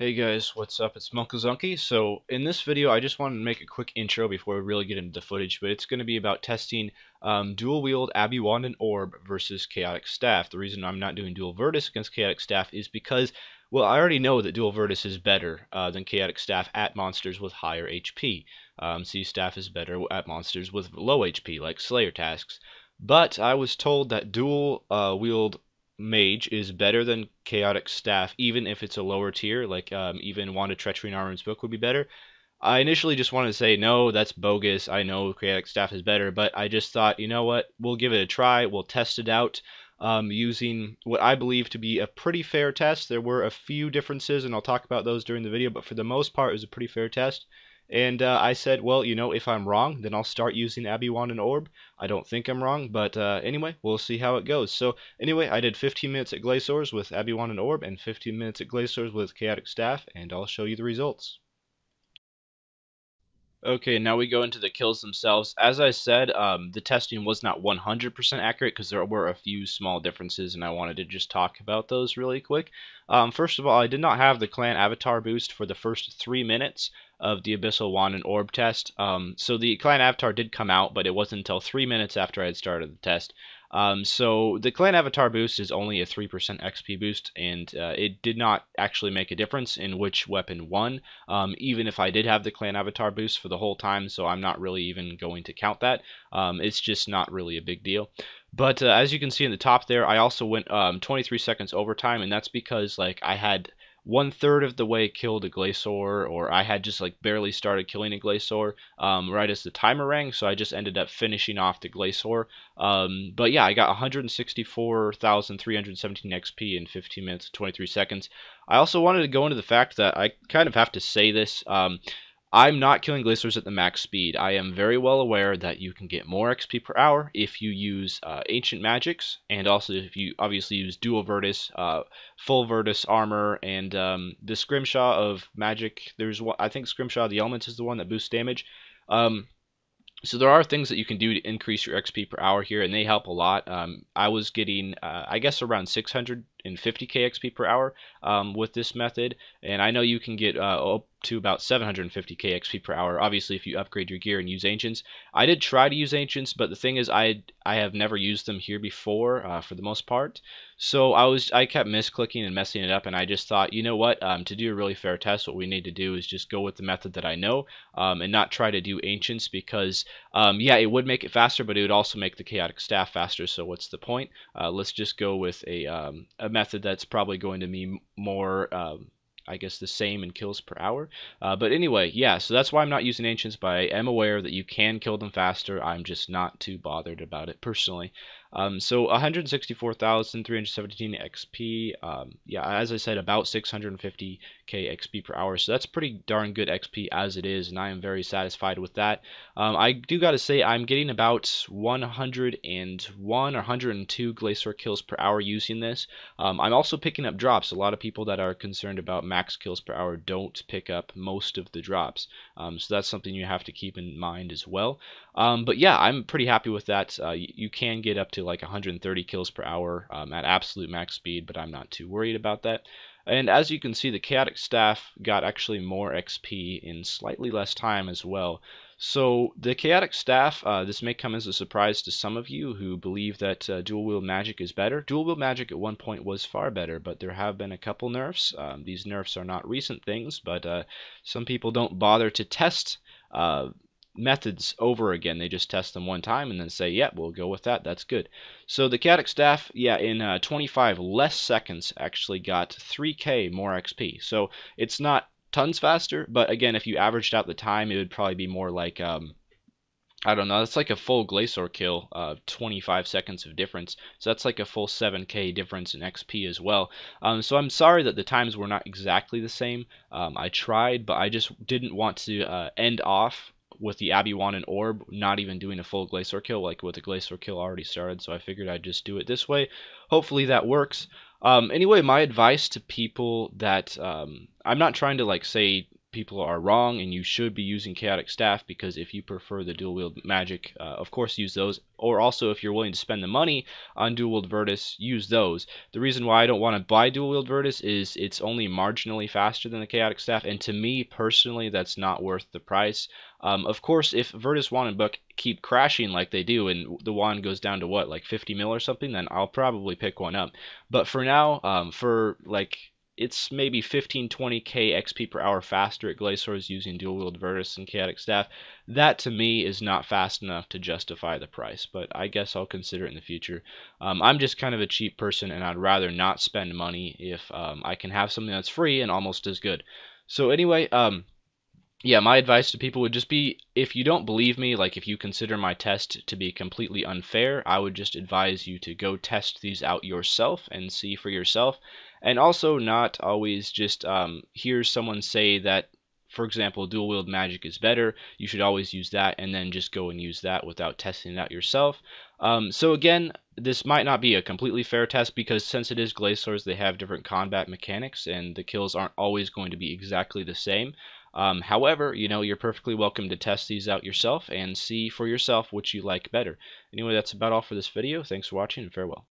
Hey guys, what's up? It's munclesonkey. So in this video, I just wanted to make a quick intro before we really get into the footage, but it's going to be about testing dual wield Abbey Wand and Orb versus Chaotic Staff. The reason I'm not doing dual Virtus against Chaotic Staff is because, well, I already know that dual Virtus is better than Chaotic Staff at monsters with higher HP. C Staff is better at monsters with low HP, like Slayer tasks. But I was told that dual wield Mage is better than Chaotic Staff, even if it's a lower tier, like even Wand of Treachery and Armor's Book would be better. I initially just wanted to say, no, that's bogus. I know Chaotic Staff is better, but I just thought, you know what, we'll give it a try. We'll test it out using what I believe to be a pretty fair test. There were a few differences, and I'll talk about those during the video, but for the most part, it was a pretty fair test. And I said, well, you know, if I'm wrong, then I'll start using Abbey Wand and Orb. I don't think I'm wrong, but anyway, we'll see how it goes. So anyway, I did 15 minutes at Glaciers with Abbey Wand and Orb and 15 minutes at Glaciers with Chaotic Staff, and I'll show you the results. Okay, now we go into the kills themselves. As I said, the testing was not 100% accurate because there were a few small differences, and I wanted to just talk about those really quick. First of all, I did not have the clan avatar boost for the first 3 minutes of the Abyssal Wand and Orb test. So the clan avatar did come out, but it wasn't until 3 minutes after I had started the test. So the clan avatar boost is only a 3% XP boost, and it did not actually make a difference in which weapon won, even if I did have the clan avatar boost for the whole time, so I'm not really even going to count that. It's just not really a big deal. But as you can see in the top there, I also went 23 seconds overtime, and that's because like I had 1/3 of the way killed a Glacier, or I had just like barely started killing a Glacier right as the timer rang, so I just ended up finishing off the Glacier. But yeah, I got 164,317 XP in 15 minutes and 23 seconds. I also wanted to go into the fact that I kind of have to say this. I'm not killing Glaciers at the max speed. I am very well aware that you can get more XP per hour if you use Ancient Magics, and also if you obviously use Dual Virtus, Full Virtus Armor, and the Scrimshaw of Magic. There's one, I think Scrimshaw of the Elements is the one that boosts damage. So there are things that you can do to increase your XP per hour here, and they help a lot. I was getting, I guess, around 650k XP per hour with this method, and I know you can get up to about 750k XP per hour, obviously if you upgrade your gear and use Ancients. I did try to use Ancients, but the thing is I have never used them here before for the most part. So I kept misclicking and messing it up, and I just thought, you know what, to do a really fair test, what we need to do is just go with the method that I know and not try to do Ancients, because yeah, it would make it faster, but it would also make the Chaotic Staff faster, so what's the point? Let's just go with a method that's probably going to be more I guess the same in kills per hour. But anyway, yeah, so that's why I'm not using Ancients, but I am aware that you can kill them faster. I'm just not too bothered about it personally. So 164,317 XP, yeah, as I said, about 650k XP per hour, so that's pretty darn good XP as it is, and I am very satisfied with that. I do gotta say, I'm getting about 101 or 102 Glacier kills per hour using this. I'm also picking up drops. A lot of people that are concerned about max kills per hour don't pick up most of the drops, so that's something you have to keep in mind as well. But yeah, I'm pretty happy with that. You can get up to like 130 kills per hour at absolute max speed, but I'm not too worried about that. And as you can see, the Chaotic Staff got actually more XP in slightly less time as well. So the Chaotic Staff, this may come as a surprise to some of you who believe that Dual Wield Magic is better. Dual Wield Magic at one point was far better, but there have been a couple nerfs. These nerfs are not recent things, but some people don't bother to test methods over again. They just test them one time and then say, yeah, we'll go with that, that's good. So the Chaotic Staff, yeah, in 25 less seconds actually got 3k more XP. So it's not tons faster, but again, if you averaged out the time, it would probably be more like I don't know, that's like a full Glacier kill, 25 seconds of difference. So that's like a full 7k difference in XP as well. So I'm sorry that the times were not exactly the same. I tried, but I just didn't want to end off with the Abbey Wand and Orb not even doing a full Glacier kill, like with the Glacier kill already started, so I figured I'd just do it this way. Hopefully that works. Anyway, my advice to people that I'm not trying to like say people are wrong, and you should be using chaotic staff, because if you prefer the dual wield magic, of course use those, or also if you're willing to spend the money on dual wield Virtus, use those. The reason why I don't want to buy dual wield Virtus is it's only marginally faster than the chaotic staff, and to me personally that's not worth the price. Of course, if Virtus Wand and Book keep crashing like they do, and the wand goes down to what, like 50 mil or something, then I'll probably pick one up. But for now, for like, it's maybe 15-20k XP per hour faster at Glaciers using dual wield Virtus and chaotic staff. That to me is not fast enough to justify the price, but I guess I'll consider it in the future. I'm just kind of a cheap person, and I'd rather not spend money if I can have something that's free and almost as good. So anyway, yeah, my advice to people would just be, if you don't believe me, like if you consider my test to be completely unfair, I would just advise you to go test these out yourself and see for yourself. And also not always just hear someone say that, for example, dual wield magic is better, you should always use that, and then just go and use that without testing it out yourself. So again, this might not be a completely fair test, because since it is Glaciers, they have different combat mechanics, and the kills aren't always going to be exactly the same. However, you know, you're perfectly welcome to test these out yourself and see for yourself which you like better. Anyway, that's about all for this video. Thanks for watching, and farewell.